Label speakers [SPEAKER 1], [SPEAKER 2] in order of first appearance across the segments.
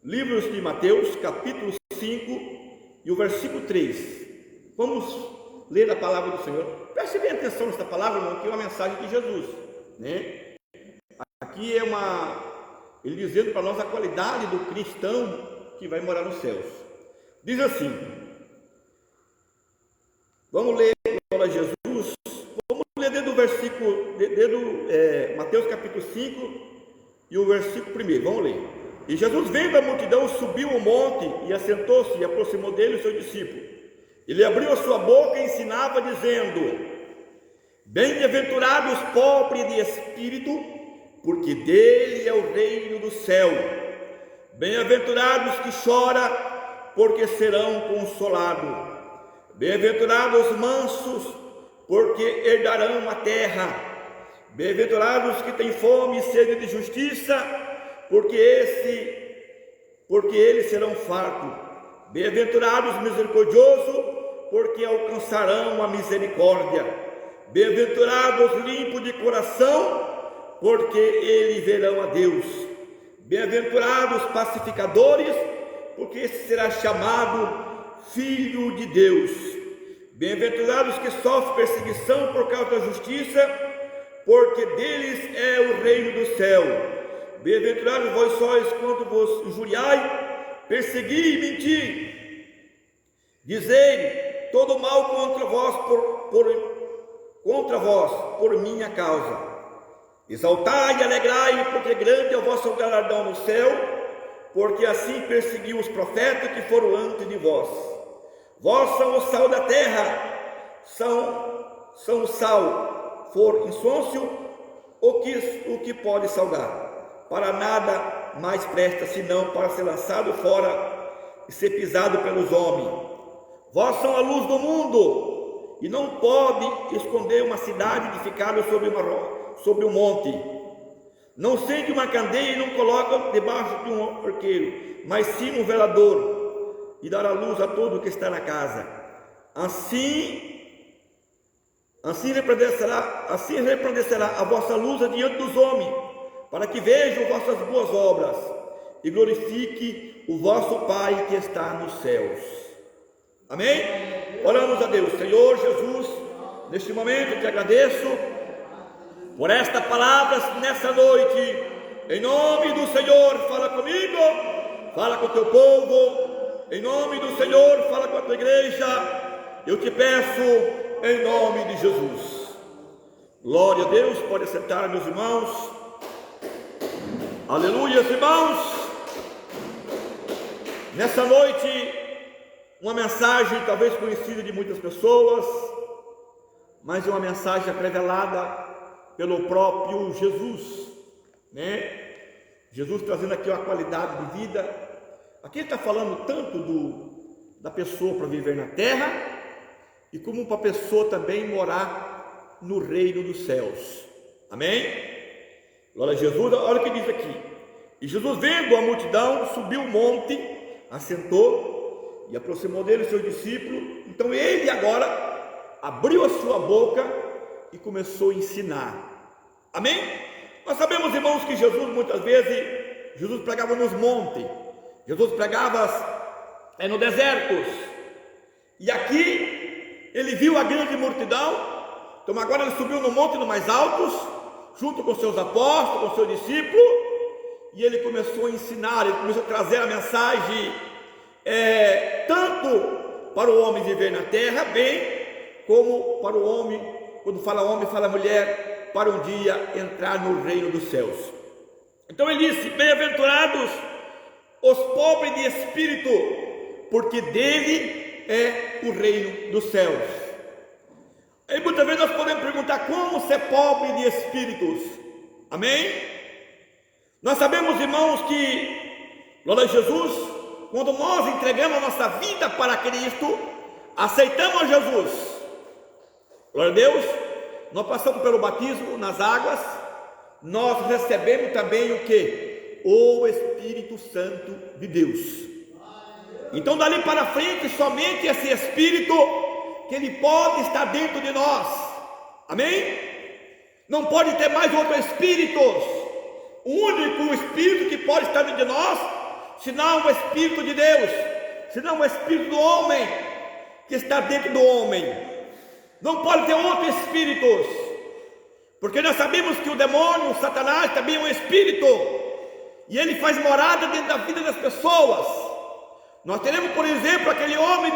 [SPEAKER 1] Livros de Mateus, capítulo 5 e o versículo 3. Vamos ler a palavra do Senhor. Preste bem atenção nesta palavra, irmão, que é uma mensagem de Jesus, né? Aqui é ele dizendo para nós a qualidade do cristão que vai morar nos céus. Diz assim, vamos ler para Jesus, vamos ler desde o versículo, Mateus capítulo 5 e o versículo 1, vamos ler. E Jesus, vendo a multidão, subiu o monte e assentou-se e aproximou dele o seu discípulo. Ele abriu a sua boca e ensinava, dizendo: Bem-aventurados os pobres de espírito, porque dele é o reino do céu. Bem-aventurados que choram, porque serão consolados. Bem-aventurados os mansos, porque herdarão a terra. Bem-aventurados que têm fome e sede de justiça, porque eles serão fartos. Bem-aventurados misericordiosos, porque alcançarão a misericórdia. Bem-aventurados limpos de coração, porque eles verão a Deus. Bem-aventurados pacificadores, porque esse será chamado filho de Deus. Bem-aventurados que sofrem perseguição por causa da justiça, porque deles é o reino do céu. Bem-aventurados vós sois quando vos injuriai, persegui e menti, dizei todo mal contra vós por minha causa. Exaltai e alegrai, porque grande é o vosso galardão no céu, porque assim perseguiu os profetas que foram antes de vós. Vós são o sal da terra, são o sal, for insôncio, o que pode salgar? Para nada mais presta, senão para ser lançado fora e ser pisado pelos homens. Vós são a luz do mundo, e não pode esconder uma cidade edificada sobre um monte. Não acende uma candeia e não coloca debaixo de um arqueiro, mas sim um velador, e dará luz a todo o que está na casa. Assim resplandecerá a vossa luz diante dos homens, para que vejam vossas boas obras e glorifique o vosso Pai que está nos céus. Amém? Oramos a Deus. Senhor Jesus, neste momento eu te agradeço por esta palavra nessa noite. Em nome do Senhor, fala comigo, fala com o teu povo. Em nome do Senhor, fala com a tua igreja. Eu te peço em nome de Jesus. Glória a Deus. Pode sentar, meus irmãos. Aleluia, irmãos. Nessa noite, uma mensagem talvez conhecida de muitas pessoas, mas uma mensagem revelada pelo próprio Jesus, né? Jesus trazendo aqui uma qualidade de vida. Aqui ele está falando tanto da pessoa para viver na terra, e como para a pessoa também morar no reino dos céus. Amém? Glória a Jesus. Olha o que diz aqui. E Jesus, vendo a multidão, subiu o monte, assentou e aproximou dele o seu discípulo. Então ele agora abriu a sua boca e começou a ensinar. Amém? Nós sabemos, irmãos, que Jesus muitas vezes pregava nos montes, Jesus pregava no deserto. E aqui ele viu a grande multidão. Então agora ele subiu no monte no mais altos, junto com seus apóstolos, com seu discípulo, e ele começou a ensinar, ele começou a trazer a mensagem, tanto para o homem viver na terra, bem, como para o homem, quando fala homem, fala mulher, para um dia entrar no reino dos céus. Então ele disse: bem-aventurados os pobres de espírito, porque dele é o reino dos céus. Aí muitas vezes nós podemos perguntar: como ser pobre de espíritos? Amém? Nós sabemos, irmãos, que, glória a Jesus, quando nós entregamos a nossa vida para Cristo, aceitamos Jesus, glória a Deus, nós passamos pelo batismo nas águas, nós recebemos também o que? O Espírito Santo de Deus. Então dali para frente, somente esse Espírito que ele pode estar dentro de nós. Amém? Não pode ter mais outro Espírito. O único Espírito que pode estar dentro de nós senão o Espírito de Deus, senão o Espírito do homem que está dentro do homem. Não pode ter outros espíritos, porque nós sabemos que o demônio, o Satanás, também é um espírito, e ele faz morada dentro da vida das pessoas. Nós teremos, por exemplo, aquele homem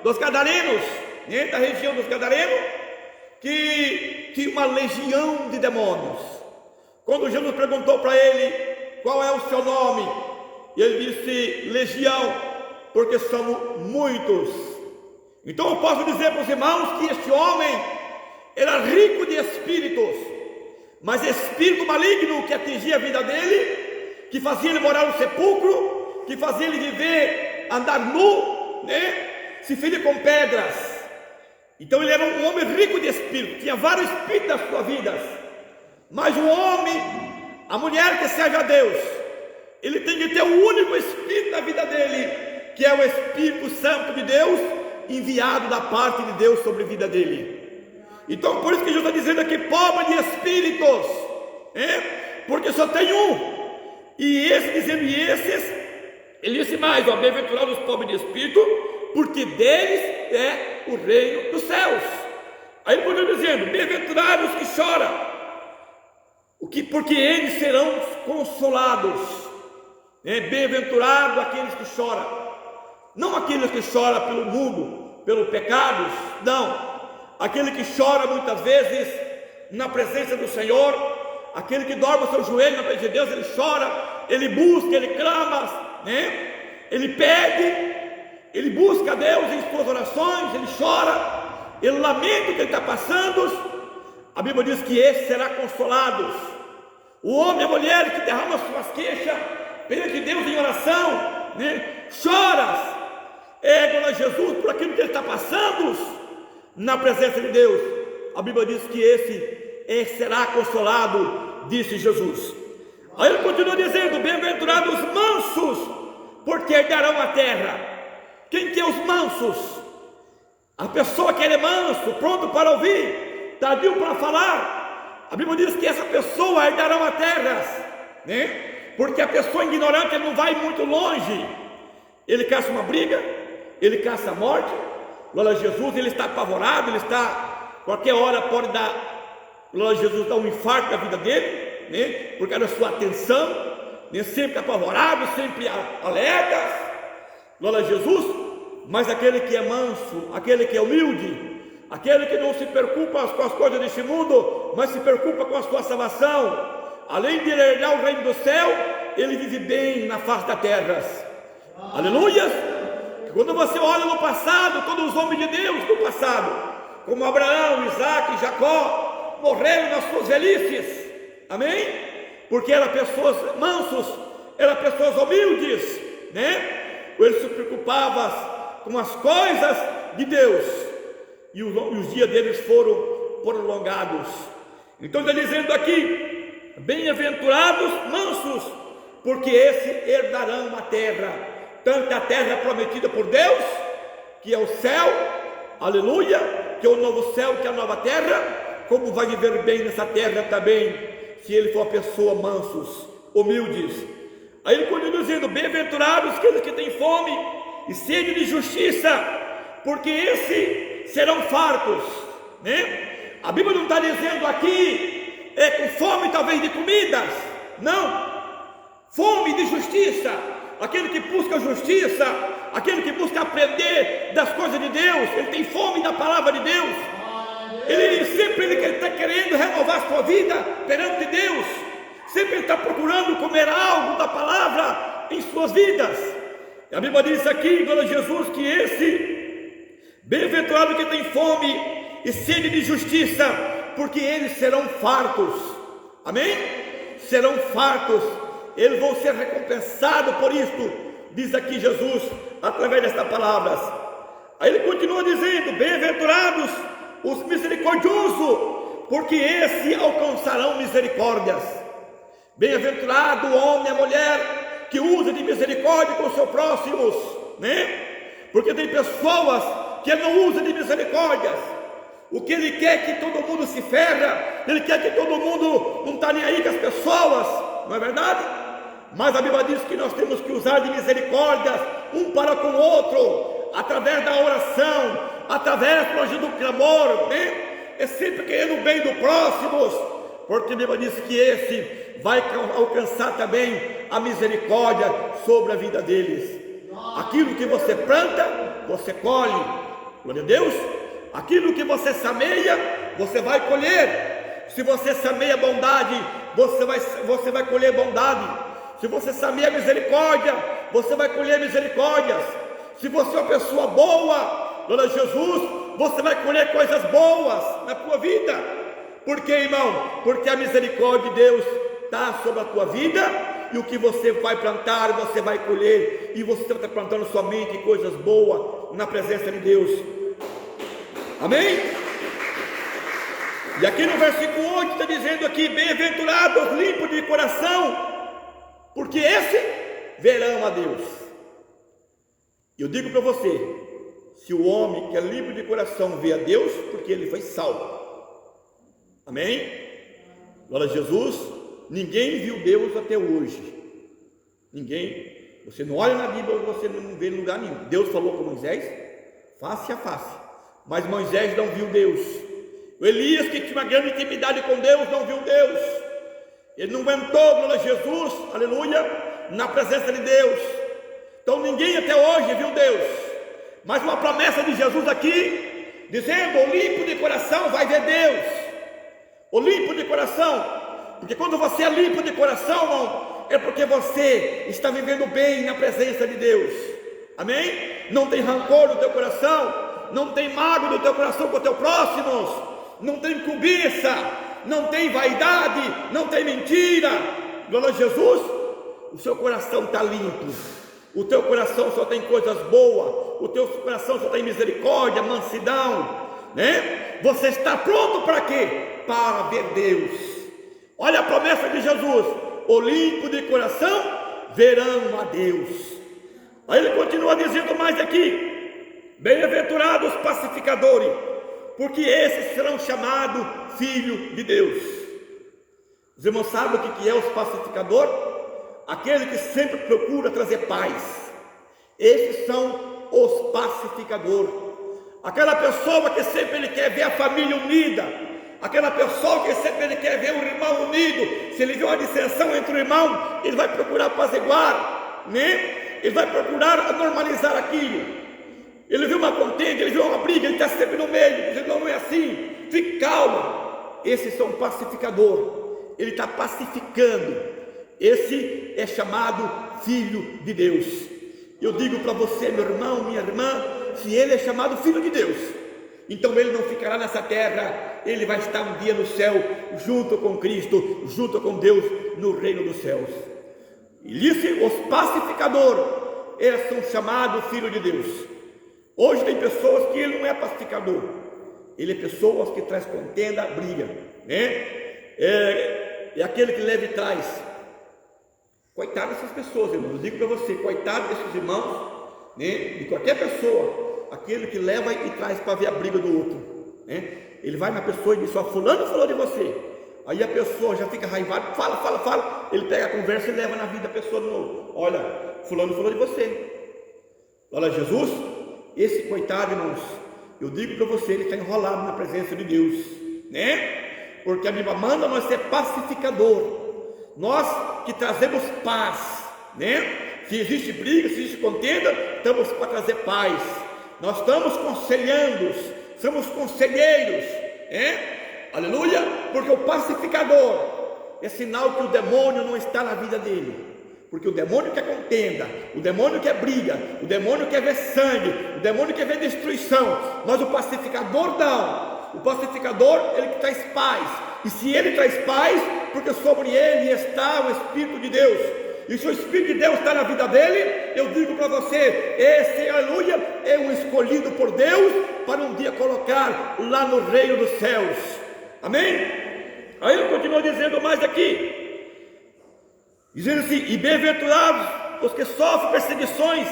[SPEAKER 1] dos Gadarenos, né, da região dos Gadarenos, que tinha uma legião de demônios. Quando Jesus perguntou para ele qual é o seu nome, ele disse legião, porque somos muitos. Então eu posso dizer para os irmãos que este homem era rico de espíritos, mas espírito maligno que atingia a vida dele, que fazia ele morar no sepulcro, que fazia ele viver, andar nu, né, se ferir com pedras. Então ele era um homem rico de espírito, tinha vários espíritos nas suas vidas. Mas o homem, a mulher que serve a Deus, ele tem que ter o único espírito na vida dele, que é o Espírito Santo de Deus, enviado da parte de Deus sobre a vida dele. Então por isso que Jesus está dizendo aqui, pobre de espíritos, porque só tem um. E esse dizendo, e esses, ele disse mais, bem-aventurados os pobres de espírito, porque deles é o reino dos céus. Aí ele continua dizendo, bem-aventurados que choram, porque eles serão consolados. Bem-aventurados aqueles que choram, não aqueles que choram pelo mundo, pelos pecados, não, aquele que chora muitas vezes na presença do Senhor, aquele que dobra o seu joelho na presença de Deus, ele chora, ele busca, ele clama, né? Ele pede, ele busca a Deus em suas orações, ele chora, ele lamenta o que ele está passando. A Bíblia diz que esse será consolado. O homem e a mulher que derrama suas queixas perante Deus em oração, né? Chora, glória a Jesus por aquilo que ele está passando na presença de Deus. A Bíblia diz que esse será consolado, disse Jesus. Aí ele continua dizendo, bem-aventurados os mansos, porque herdarão a terra. Quem que é os mansos? A pessoa que é manso, pronto para ouvir, tardio para falar. A Bíblia diz que essa pessoa herdarão a terra, né? Porque a pessoa ignorante, ele não vai muito longe, ele caça uma briga, ele caça a morte. Glória a Jesus, ele está apavorado, ele está, qualquer hora pode dar, glória a Jesus, dar um infarto na vida dele, né? Por causa da sua atenção, né? Sempre apavorado, sempre alerta, glória a Jesus. Mas aquele que é manso, aquele que é humilde, aquele que não se preocupa com as coisas deste mundo, mas se preocupa com a sua salvação, além de herdar o reino do céu, ele vive bem na face da terra. Aleluia! Quando você olha no passado, todos os homens de Deus do passado, como Abraão, Isaac e Jacó, morreram nas suas velhices, amém? Porque eram pessoas mansos, eram pessoas humildes, né? Eles se preocupavam com as coisas de Deus, e os dias deles foram prolongados. Então está dizendo aqui, bem-aventurados mansos, porque esses herdarão a terra, tanto a terra prometida por Deus, que é o céu, aleluia, que é o novo céu, que é a nova terra, como vai viver bem nessa terra também, se ele for uma pessoa mansos, humildes. Aí ele continua dizendo, bem-aventurados aqueles que têm fome e sede de justiça, porque esses serão fartos, né? A Bíblia não está dizendo aqui, com fome talvez de comidas, não, fome de justiça, aquele que busca justiça, aquele que busca aprender das coisas de Deus, ele tem fome da palavra de Deus, ele sempre está querendo renovar a sua vida perante Deus, sempre ele está procurando comer algo da palavra em suas vidas. E a Bíblia diz aqui, glória a Jesus, que esse bem-aventurado que tem fome e sede de justiça, porque eles serão fartos, amém? Serão fartos, eles vão ser recompensados por isto, diz aqui Jesus, através destas palavras. Aí ele continua dizendo, bem-aventurados os misericordiosos, porque esses alcançarão misericórdias. Bem-aventurado o homem e a mulher que usa de misericórdia com os seus próximos, né? Porque tem pessoas que não usam de misericórdia. O que ele quer é que todo mundo se ferra, ele quer que todo mundo não está nem aí com as pessoas, não é verdade? mas a Bíblia diz que nós temos que usar de misericórdias um para com o outro, através da oração, através do clamor, né? É sempre querendo o bem do próximo, porque a Bíblia diz que esse vai alcançar também a misericórdia sobre a vida deles. Aquilo que você planta, você colhe. Glória a Deus. Aquilo que você semeia, você vai colher. Se você semeia bondade, você vai colher bondade. Se você semeia misericórdia, você vai colher misericórdias. Se você é uma pessoa boa, glória a Jesus, você vai colher coisas boas na tua vida. Por quê, irmão? Porque a misericórdia de Deus está sobre a tua vida, e o que você vai plantar, você vai colher, e você está plantando somente coisas boas na presença de Deus. Amém? E aqui no versículo 8 está dizendo aqui: bem-aventurados limpos de coração, porque esse verão a Deus. Eu digo para você, se o homem que é limpo de coração vê a Deus, porque ele foi salvo. Amém? Glória a Jesus. Ninguém viu Deus até hoje. Ninguém. Você não olha na Bíblia, você não vê em lugar nenhum. Deus falou com Moisés face a face, mas Moisés não viu Deus. O Elias, que tinha uma grande intimidade com Deus, não viu Deus. Ele não aguentou, glória a Jesus, aleluia, na presença de Deus. Então ninguém até hoje viu Deus. Mas uma promessa de Jesus aqui, dizendo: o limpo de coração vai ver Deus. O limpo de coração, porque quando você é limpo de coração, irmão, é porque você está vivendo bem na presença de Deus. Amém? Não tem rancor no teu coração, não tem mágoa no teu coração com o teu próximo, não tem cobiça, não tem vaidade, não tem mentira. Glória a Jesus. O seu coração está limpo, o teu coração só tem coisas boas, o teu coração só tem misericórdia, mansidão, né? Você está pronto para quê? Para ver Deus. Olha a promessa de Jesus: o limpo de coração verão a Deus. Aí ele continua dizendo mais aqui: bem-aventurados pacificadores, porque esses serão chamados filhos de Deus. Os irmãos sabem o que é os pacificadores? Aquele que sempre procura trazer paz. Esses são os pacificadores. Aquela pessoa que sempre ele quer ver a família unida, aquela pessoa que sempre ele quer ver o irmão unido. Se ele vê uma dissensão entre o irmão, ele vai procurar apaziguar, né? Ele vai procurar normalizar aquilo. Ele viu uma contenda, ele viu uma briga, ele está sempre no meio, dizendo: não é assim, fique calmo. Esses são pacificadores. Ele está pacificando. Esse é chamado filho de Deus. Eu digo para você, meu irmão, minha irmã, se ele é chamado filho de Deus, então ele não ficará nessa terra, ele vai estar um dia no céu, junto com Cristo, junto com Deus, no reino dos céus. E disse: os pacificadores, eles são chamados filho de Deus. Hoje tem pessoas que ele não é pacificador, ele é pessoas que traz contenda, briga, né? É aquele que leva e traz. Coitado dessas pessoas, irmão. Eu digo para você, coitado desses irmãos, né? De qualquer pessoa, aquele que leva e traz para ver a briga do outro, né? Ele vai na pessoa e diz: ó, fulano falou de você. Aí a pessoa já fica raivada, fala. Ele pega a conversa e leva na vida da pessoa de novo. Olha, fulano falou de você. Olha, Jesus, esse coitado, irmãos, eu digo para você, ele está enrolado na presença de Deus, né? Porque a Bíblia manda nós ser pacificador. Nós que trazemos paz, né? Se existe briga, se existe contenda, estamos para trazer paz. Nós estamos conselhando, somos conselheiros, né? Aleluia, porque o pacificador é sinal que o demônio não está na vida dele. Porque o demônio quer contenda, o demônio quer briga, o demônio quer ver sangue, o demônio quer ver destruição. Mas o pacificador não. O pacificador, ele que traz paz. E se ele traz paz, porque sobre ele está o Espírito de Deus. E se o Espírito de Deus está na vida dele, eu digo para você, esse, aleluia, é um escolhido por Deus para um dia colocar lá no reino dos céus. Amém? Aí ele continua dizendo mais aqui, dizendo assim: e bem-aventurados os que sofrem perseguições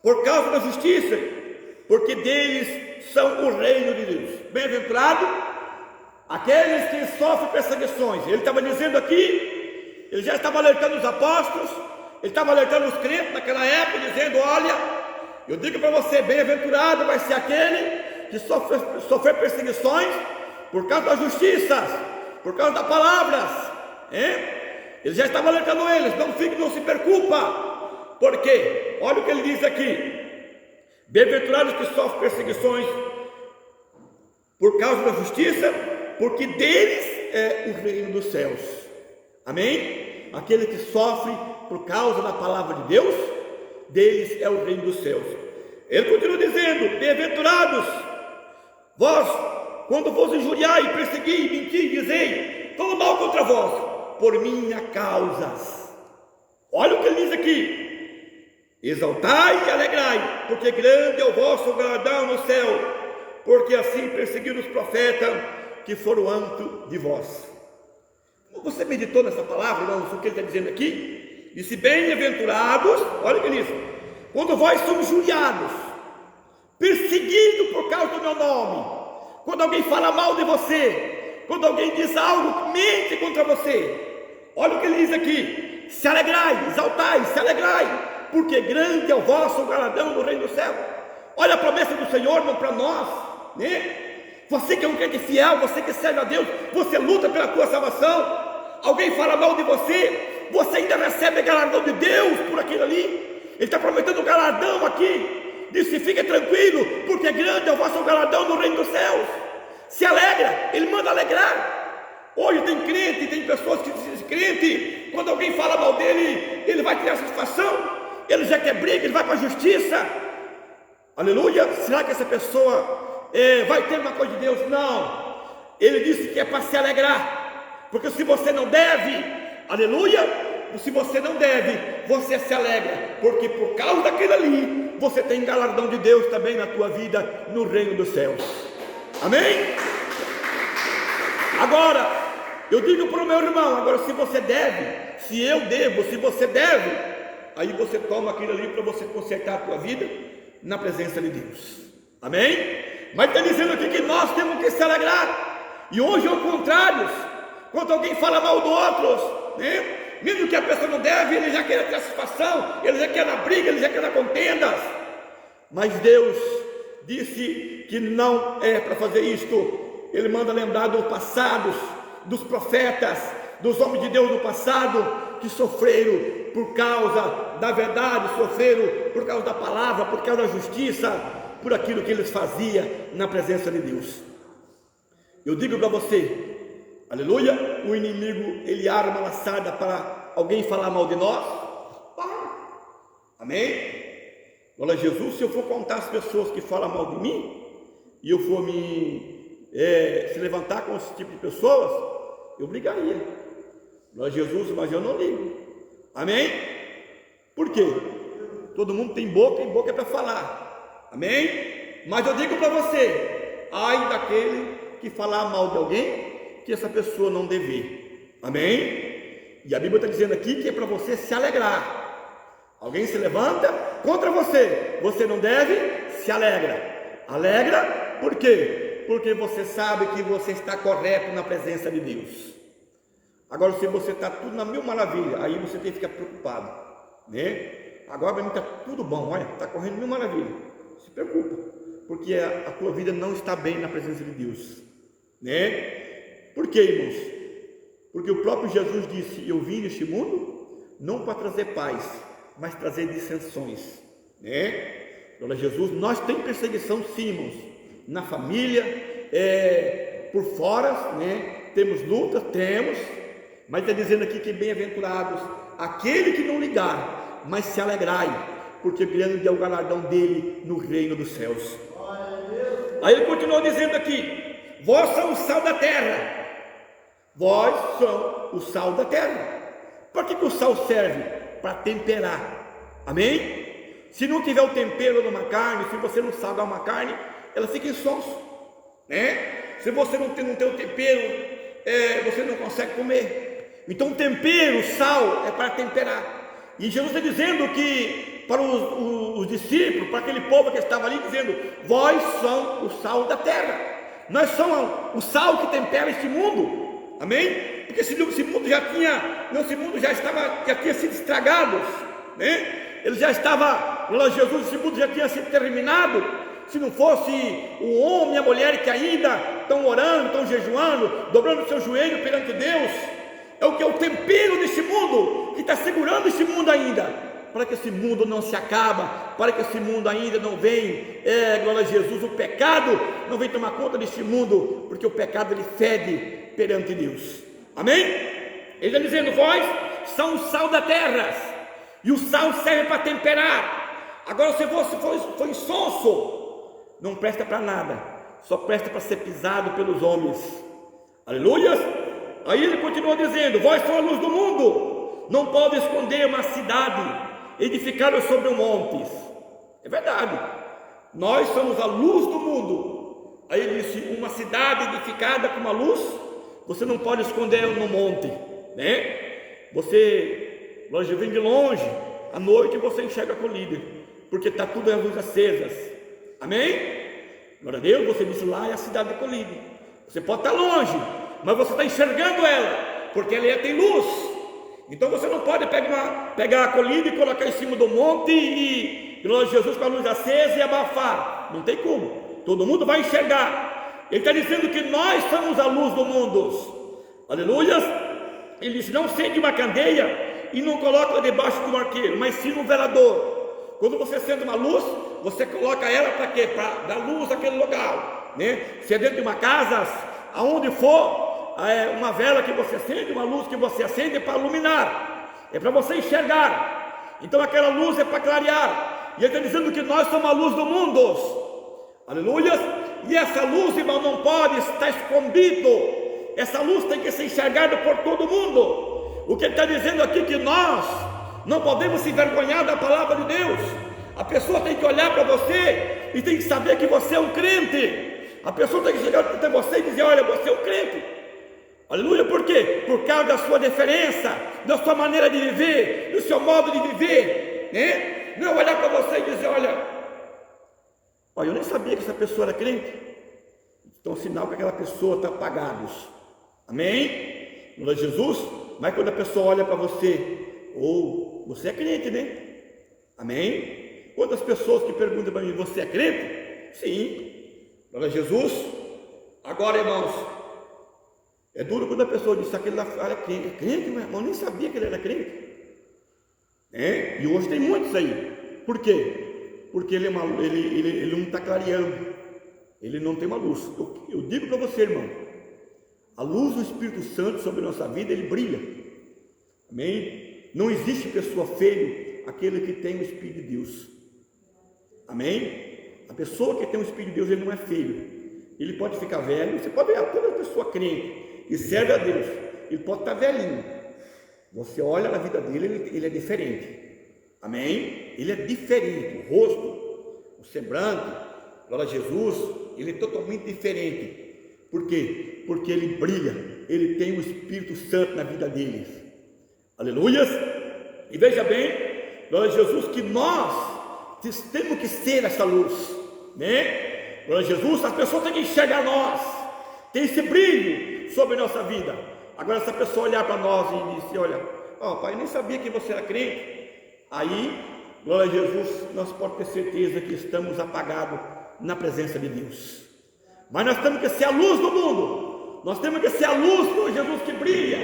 [SPEAKER 1] por causa da justiça, porque deles são o reino de Deus. Bem-aventurado aqueles que sofrem perseguições. Ele estava dizendo aqui Ele já estava alertando os apóstolos, ele estava alertando os crentes naquela época, dizendo: olha, eu digo para você, bem-aventurado vai ser aquele que sofrer perseguições por causa das justiças, por causa das palavras. Ele já estava alertando eles: não se preocupa, porque olha o que ele diz aqui: bem-aventurados que sofrem perseguições por causa da justiça, porque deles é o reino dos céus. Amém? Aquele que sofre por causa da palavra de Deus, deles é o reino dos céus. Ele continua dizendo: bem-aventurados vós, quando vos injuriar e perseguir e mentir, dizei todo mal contra vós, por minha causa. Olha o que ele diz aqui: exaltai e alegrai, porque grande é o vosso galardão no céu, porque assim perseguiram os profetas que foram antes de vós. Você meditou nessa palavra, irmãos, o que ele está dizendo aqui? Disse: bem-aventurados, olha o que ele diz: quando vós sois injuriados, perseguidos por causa do meu nome, quando alguém fala mal de você, quando alguém diz algo que mente contra você, olha o que ele diz aqui: se alegrai, exaltai, se alegrai, porque grande é o vosso galardão no reino do céu. Olha a promessa do Senhor, irmão, para nós, né? Você que é um crente fiel, você que serve a Deus, você luta pela tua salvação. Alguém fala mal de você, você ainda recebe galardão de Deus por aquilo ali. Ele está prometendo galardão aqui. Disse: fique tranquilo, porque grande é o vosso galardão no reino dos céus. Se alegra, ele manda alegrar. Hoje tem crente, tem pessoas que dizem: crente, quando alguém fala mal dele, ele vai ter satisfação, ele já quer briga, ele vai para a justiça. Aleluia. Será que essa pessoa vai ter uma coisa de Deus? Não. Ele disse que é para se alegrar, porque se você não deve, aleluia, se você não deve, você se alegra, porque por causa daquilo ali, você tem galardão de Deus também na tua vida, no reino dos céus. Amém? Agora, eu digo para o meu irmão: agora, se você deve, se eu devo, se você deve, aí você toma aquilo ali para você consertar a tua vida na presença de Deus. Amém? Mas está dizendo aqui que nós temos que se alegrar. E hoje é o contrário. Quando alguém fala mal do outro, né? Mesmo que a pessoa não deve, ele já quer ter satisfação, ele já quer na briga, ele já quer na contendas. Mas Deus disse que não é para fazer isto. Ele manda lembrar do passado, dos profetas, dos homens de Deus do passado, que sofreram por causa da verdade, sofreram por causa da palavra, por causa da justiça, por aquilo que eles faziam na presença de Deus. Eu digo para você, aleluia, o inimigo, ele arma uma laçada para alguém falar mal de nós. Amém? Olha, Jesus, se eu for contar as pessoas que falam mal de mim, e eu for se levantar com esse tipo de pessoas, eu brigaria. Olha, Jesus, mas eu não ligo. Amém? Por quê? Todo mundo tem boca, e boca é para falar. Amém? Mas eu digo para você: ai daquele que falar mal de alguém, que essa pessoa não deve. Amém? E a Bíblia está dizendo aqui que é para você se alegrar. Alguém se levanta contra você, você não deve, se alegra. Alegra, por quê? Porque você sabe que você está correto na presença de Deus. Agora, se você está tudo na mil maravilha, aí você tem que ficar preocupado, né? Agora para mim está tudo bom, olha, está correndo mil maravilha. Se preocupa, porque a tua vida não está bem na presença de Deus, né? Por quê, irmãos? Porque o próprio Jesus disse: eu vim neste mundo não para trazer paz, mas trazer dissensões, né? Olha, Jesus, nós temos perseguição sim, irmãos, na família, por fora, né? Temos luta, temos, mas está dizendo aqui que bem-aventurados aquele que não ligar, mas se alegrai, porque grande é o galardão dele no reino dos céus. Aí ele continuou dizendo aqui: vós são o sal da terra. Vós são o sal da terra. Para que o sal serve? Para temperar. Amém? Se não tiver o tempero numa carne, se você não salgar uma carne, ela fica insonso, né? Se você não tem o tempero, você não consegue comer. Então o tempero, o sal, é para temperar. E Jesus está dizendo que para os discípulos, para aquele povo que estava ali, dizendo: vós são o sal da terra. Nós somos o sal que tempera este mundo. Amém? Porque esse mundo já tinha sido estragado, né? Ele já estava, Jesus, esse mundo já tinha sido terminado. Se não fosse o homem e a mulher que ainda estão orando, estão jejuando, dobrando o seu joelho perante Deus, é o que é o tempero desse mundo, que está segurando esse mundo ainda, para que esse mundo não se acaba, para que esse mundo ainda não vem, glória a Jesus, o pecado não vem tomar conta desse mundo, porque o pecado ele fede perante Deus, amém? Ele está dizendo, vós são o sal da terra, e o sal serve para temperar. Agora se você for insonso, não presta para nada, só presta para ser pisado pelos homens, aleluia. Aí ele continua dizendo, vós sois a luz do mundo, não pode esconder uma cidade edificada sobre um monte. É verdade, nós somos a luz do mundo. Aí ele disse, uma cidade edificada com uma luz, você não pode esconder no monte, né? Você vem de longe, à noite você enxerga com o líder, porque está tudo as luzes acesas, amém? Glória a Deus. Você disse, lá é a cidade de Colíder. Você pode estar longe, mas você está enxergando ela, porque ela tem luz. Então você não pode pegar a Colíder e colocar em cima do monte e glória a Jesus com a luz acesa e abafar. Não tem como, todo mundo vai enxergar. Ele está dizendo que nós somos a luz do mundo, aleluia. Ele diz, não acende uma candeia e não coloca debaixo do arqueiro, mas sim no velador. Quando você acende uma luz, você coloca ela para quê? Para dar luz àquele local, né? Se é dentro de uma casa, aonde for, uma vela que você acende, uma luz que você acende é para iluminar, é para você enxergar. Então aquela luz é para clarear. E ele está dizendo que nós somos a luz do mundo, aleluia. E essa luz, irmão, não pode estar escondido. Essa luz tem que ser enxergada por todo mundo. O que ele está dizendo aqui é que nós não podemos se envergonhar da palavra de Deus. A pessoa tem que olhar para você e tem que saber que você é um crente. A pessoa tem que chegar até você e dizer, olha, você é um crente, aleluia. Por quê? Por causa da sua diferença, da sua maneira de viver, do seu modo de viver, né? Não olhar para você e dizer, olha, eu nem sabia que essa pessoa era crente. Então sinal que aquela pessoa está apagada, amém? Glória a Jesus. Mas quando a pessoa olha para você, você é crente, né? Amém? Quantas pessoas que perguntam para mim, você é crente? Sim, glória a Jesus. Agora, irmãos, é duro quando a pessoa diz, aquele lá é crente, mas eu nem sabia que ele era crente, e hoje tem muitos aí. Por quê? Porque ele não está clareando, ele não tem uma luz. Eu digo para você, irmão, a luz do Espírito Santo sobre a nossa vida, ele brilha, amém? Não existe pessoa feia, aquele que tem o Espírito de Deus, amém? A pessoa que tem o Espírito de Deus, ele não é feio. Ele pode ficar velho, você pode ver toda pessoa crente e serve a Deus, ele pode estar velhinho, você olha na vida dele, ele é diferente, amém? Ele é diferente, o rosto, o semblante, glória a Jesus, ele é totalmente diferente. Por quê? Porque ele brilha, ele tem o Espírito Santo na vida dele, aleluia. E veja bem, glória a Jesus, que nós temos que ser essa luz, né? Glória a Jesus, as pessoas têm que enxergar nós, tem esse brilho sobre a nossa vida. Agora, se a pessoa olhar para nós e dizer, olha, pai, eu nem sabia que você era crente, aí, glória a Jesus, nós podemos ter certeza que estamos apagados na presença de Deus. Mas nós temos que ser a luz do mundo, nós temos que ser a luz do Jesus que brilha.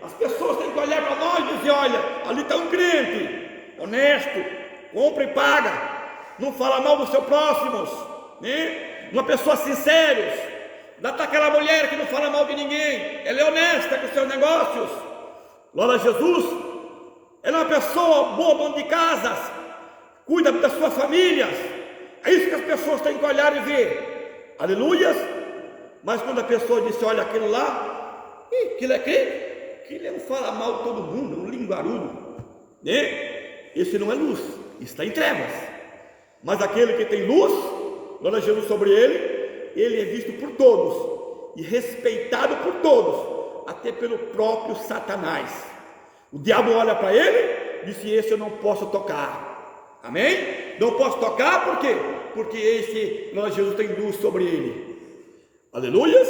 [SPEAKER 1] As pessoas têm que olhar para nós e dizer, olha, ali está um crente, honesto, compra e paga, não fala mal dos seus próximos, né? Uma pessoa sincera. Dá para aquela mulher que não fala mal de ninguém, ela é honesta com os seus negócios, glória a Jesus. Ela é uma pessoa boa, dona de casas, cuida das suas famílias. É isso que as pessoas têm que olhar e ver, aleluia. Mas quando a pessoa diz, olha, aquele lá, aquilo é crente, aquele não fala mal de todo mundo, um linguarudo, né? Esse não é luz, está em trevas. Mas aquele que tem luz, glória a Jesus sobre ele é visto por todos e respeitado por todos, até pelo próprio Satanás. O diabo olha para ele e diz, esse eu não posso tocar, amém? Não posso tocar, por quê? Porque esse, glória a Jesus, tem luz sobre ele, aleluia.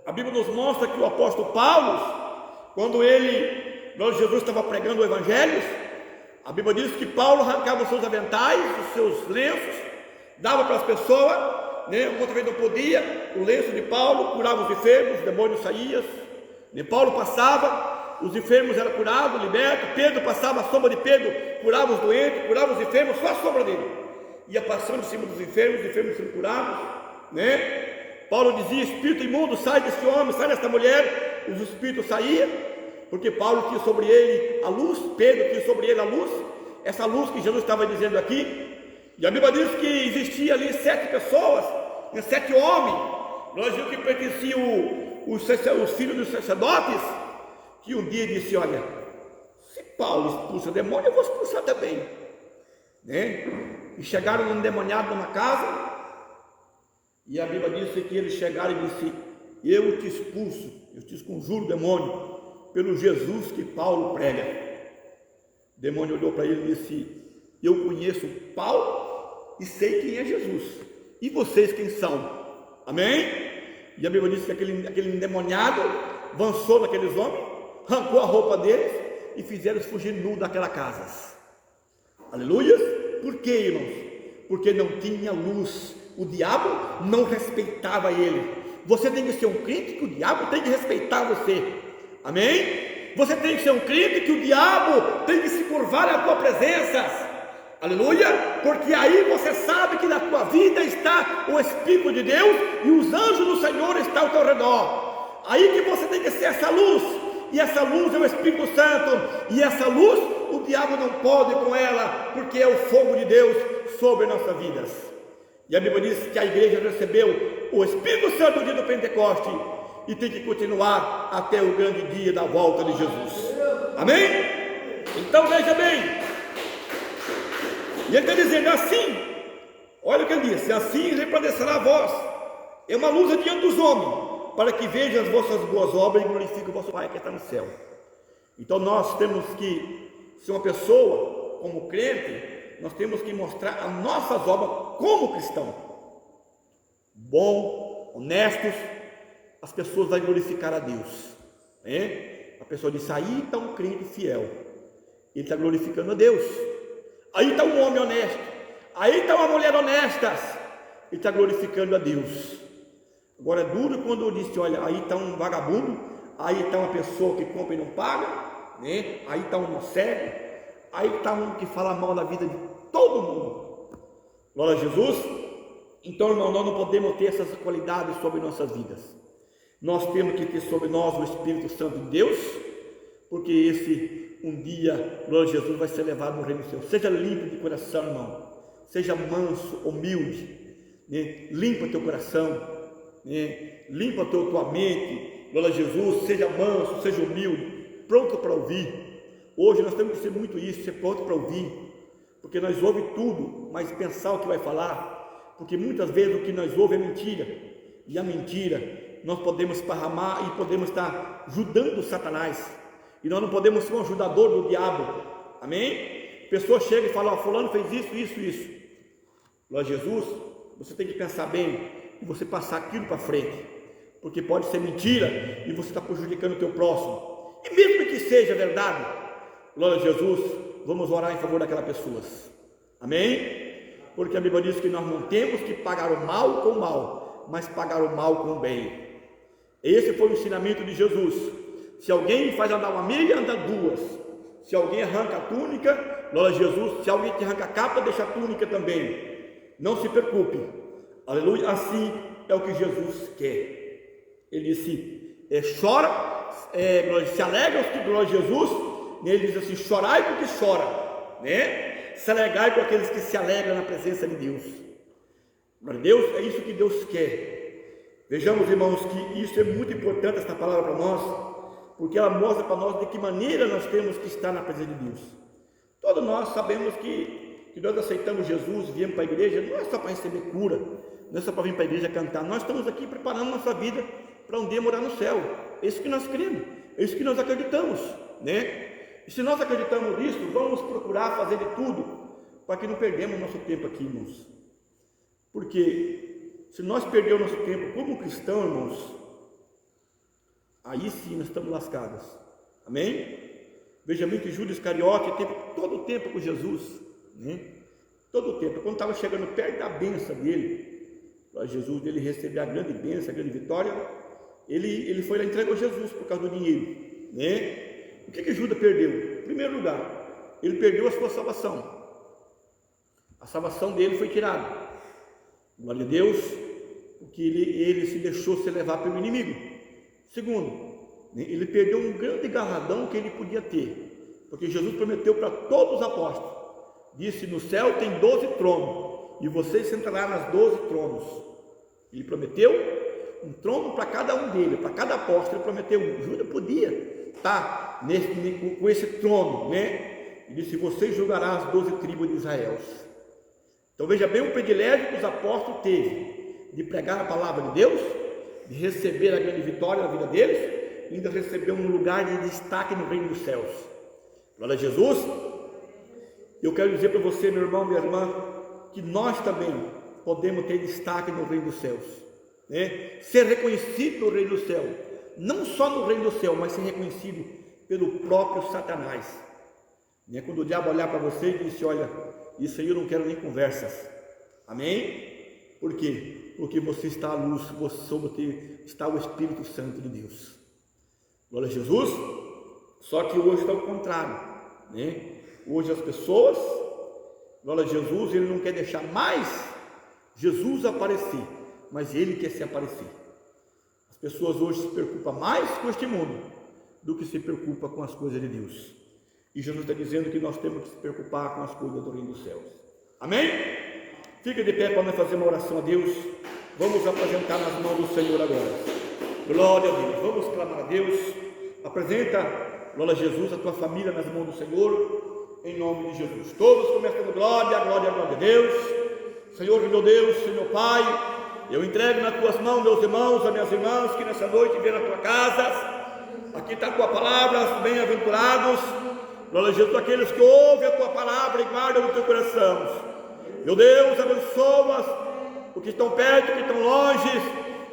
[SPEAKER 1] A Bíblia nos mostra que o apóstolo Paulo, quando Jesus estava pregando o Evangelho, a Bíblia diz que Paulo arrancava os seus aventais, os seus lenços, dava para as pessoas, outra vez não podia, o lenço de Paulo curava os enfermos, os demônios saíam, Paulo passava, os enfermos eram curados, libertos, Pedro passava, a sombra de Pedro curava os doentes, curava os enfermos, só a sombra dele ia passando em cima dos enfermos, os enfermos sendo curados, Paulo dizia: espírito imundo, sai desse homem, sai desta mulher, os espíritos saíam, porque Paulo tinha sobre ele a luz, Pedro tinha sobre ele a luz, essa luz que Jesus estava dizendo aqui. E a Bíblia diz que existia ali 7 pessoas, 7 homens, nós vimos que pertenciam os filhos dos sacerdotes, que um dia disse: olha, se Paulo expulsa demônio, eu vou expulsar também, e chegaram num endemoniado numa casa, e a Bíblia diz que eles chegaram e disse: eu te expulso, eu te conjuro demônio, pelo Jesus que Paulo prega. O demônio olhou para ele e disse: eu conheço Paulo e sei quem é Jesus, e vocês quem são? Amém? E a Bíblia diz que aquele endemoniado avançou naqueles homens, arrancou a roupa deles e fizeram fugir nu daquela casa. Aleluia! Por quê, irmãos? Porque não tinha luz, o diabo não respeitava ele. Você tem que ser um crente que o diabo tem que respeitar você. Amém? Você tem que ser um crente que o diabo tem que se curvar à tua presença. Aleluia, porque aí você sabe que na tua vida está o Espírito de Deus e os anjos do Senhor estão ao teu redor. Aí que você tem que ser essa luz, e essa luz é o Espírito Santo, e essa luz o diabo não pode com ela, porque é o fogo de Deus sobre nossas vidas. E a Bíblia diz que a igreja recebeu o Espírito Santo no dia do Pentecoste e tem que continuar até o grande dia da volta de Jesus. Amém? Então veja bem, e ele está dizendo assim, olha o que ele disse: assim resplandecerá a voz, é uma luz diante dos homens, para que vejam as vossas boas obras e glorifiquem o vosso Pai que está no céu. Então nós temos que ser uma pessoa, como crente, nós temos que mostrar as nossas obras como cristão, bom, honestos, as pessoas vão glorificar a Deus, A pessoa diz: aí está um crente fiel, ele está glorificando a Deus. Aí está um homem honesto, aí está uma mulher honesta, ele está glorificando a Deus. Agora é duro quando eu disse: olha, aí está um vagabundo, aí está uma pessoa que compra e não paga, aí está um cego, aí está um que fala mal da vida de todo mundo. Glória a Jesus. Então, irmão, nós não podemos ter essas qualidades sobre nossas vidas. Nós temos que ter sobre nós o Espírito Santo de Deus, porque esse um dia, glória a Jesus, vai ser levado no reino do céu. Seja limpo de coração, irmão, seja manso, humilde, limpa teu coração, limpa tua mente, glória a Jesus, seja manso, seja humilde, pronto para ouvir. Hoje nós temos que ser muito isso, ser pronto para ouvir, porque nós ouvimos tudo, mas pensar o que vai falar, porque muitas vezes o que nós ouvimos é mentira, e a mentira nós podemos esparramar e podemos estar ajudando Satanás, e nós não podemos ser um ajudador do diabo. Amém? Pessoa chega e fala: fulano fez isso. Glória a Jesus. Você tem que pensar bem e você passar aquilo para frente, porque pode ser mentira e você está prejudicando o teu próximo, e mesmo que seja verdade, glória a Jesus, vamos orar em favor daquelas pessoas. Amém? Porque a Bíblia diz que nós não temos que pagar o mal com o mal, mas pagar o mal com o bem. Esse foi o ensinamento de Jesus. Se alguém faz andar uma milha, anda duas. Se alguém arranca a túnica, glória a Jesus, se alguém te arranca a capa, deixa a túnica também. Não se preocupe, aleluia. Assim é o que Jesus quer. Ele disse: chora, se alegra os que glória a Jesus. Ele diz assim: chorai porque chora, se alegrai com aqueles que se alegram na presença de Deus. Glória a Deus, é isso que Deus quer. Vejamos, irmãos, que isso é muito importante, esta palavra para nós, porque ela mostra para nós de que maneira nós temos que estar na presença de Deus. Todos nós sabemos que nós aceitamos Jesus, viemos para a igreja, não é só para receber cura, não é só para vir para a igreja cantar, nós estamos aqui preparando nossa vida para um dia morar no céu. É isso que nós cremos, é isso que nós acreditamos, E se nós acreditamos nisso, vamos procurar fazer de tudo para que não perdemos nosso tempo aqui, irmãos. Porque se nós perdermos nosso tempo como cristão, irmãos, aí sim nós estamos lascados. Amém? Veja bem que Judas Iscariote teve todo o tempo com Jesus, né? Todo o tempo. Quando estava chegando perto da bênção dele, para Jesus dele receber a grande bênção, a grande vitória, ele foi lá e entregou Jesus por causa do dinheiro, né? O que Judas perdeu? Em primeiro lugar, ele perdeu a sua salvação. A salvação dele foi tirada. Glória a Deus, porque ele se deixou se levar pelo inimigo. Segundo, ele perdeu um grande galardão que ele podia ter, porque Jesus prometeu para todos os apóstolos, disse: no céu tem 12 tronos, e vocês sentarão nas 12 tronos. Ele prometeu um trono para cada um deles, para cada apóstolo. Ele prometeu. Judas podia estar com esse trono, né? Ele disse: você julgará as 12 tribos de Israel. Então veja bem o privilégio que os apóstolos teve de pregar a palavra de Deus, de receber a grande vitória na vida deles, e ainda receber um lugar de destaque no reino dos céus. Glória a Jesus. Eu quero dizer para você, meu irmão, minha irmã, que nós também podemos ter destaque no reino dos céus, né? Ser reconhecido no reino do céu, não só no reino do céu, mas ser reconhecido pelo próprio Satanás, né? Quando o diabo olhar para você e disse: olha, isso aí eu não quero nem conversas. Amém? Por quê? Porque você está à luz, sobre está o Espírito Santo de Deus. Glória a Jesus. Só que hoje está o contrário, né? Hoje as pessoas, glória a Jesus, ele não quer deixar mais Jesus aparecer, mas ele quer se aparecer. As pessoas hoje se preocupam mais com este mundo do que se preocupam com as coisas de Deus. E Jesus está dizendo que nós temos que se preocupar com as coisas do reino dos céus. Amém? Fica de pé para nós fazer uma oração a Deus. Vamos apresentar nas mãos do Senhor agora. Glória a Deus. Vamos clamar a Deus. Apresenta, glória a Jesus, a tua família nas mãos do Senhor, em nome de Jesus. Todos começando glória, glória, glória a Deus. Senhor, meu Deus, Senhor Pai, eu entrego nas tuas mãos meus irmãos, as minhas irmãs que nessa noite vieram à tua casa. Aqui está a tua palavra, bem-aventurados, glória a Jesus, aqueles que ouvem a tua palavra e guardam no teu coração. Meu Deus, abençoa os que estão perto, que estão longe,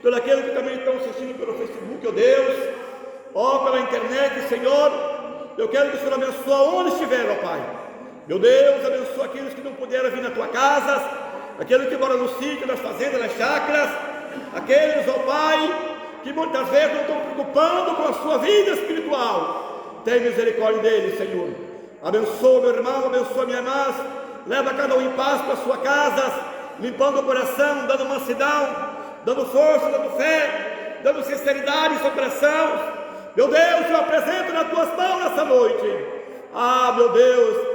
[SPEAKER 1] todos aqueles que também estão assistindo pelo Facebook, ó Deus, ó pela internet, Senhor. Eu quero que o Senhor abençoe onde estiver, ó Pai. Meu Deus, abençoa aqueles que não puderam vir na tua casa, aqueles que moram no sítio, nas fazendas, nas chácaras, aqueles, ó Pai, que muitas vezes não estão preocupando com a sua vida espiritual. Tem misericórdia deles, Senhor. Abençoa meu irmão, abençoa minha irmã, leva cada um em paz para a sua casa, limpando o coração, dando mansidão, dando força, dando fé, dando sinceridade em seu coração. Meu Deus, eu apresento nas tuas mãos nessa noite. Ah, meu Deus,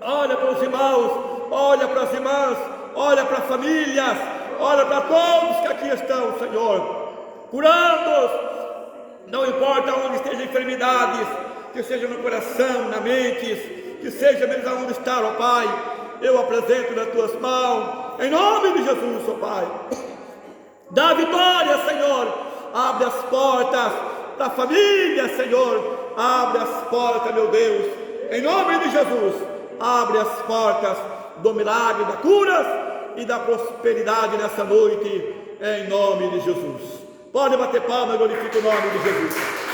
[SPEAKER 1] olha para os irmãos, olha para as irmãs, olha para as famílias, olha para todos que aqui estão, Senhor, curando-os, não importa onde estejam enfermidades, que seja no coração, na mente, que seja mesmo onde está, ó Pai. Eu apresento nas tuas mãos, em nome de Jesus, ó Pai. Dá vitória, Senhor. Abre as portas da família, Senhor. Abre as portas, meu Deus, em nome de Jesus. Abre as portas do milagre, da cura e da prosperidade nessa noite, em nome de Jesus. Pode bater palma e glorificar o nome de Jesus.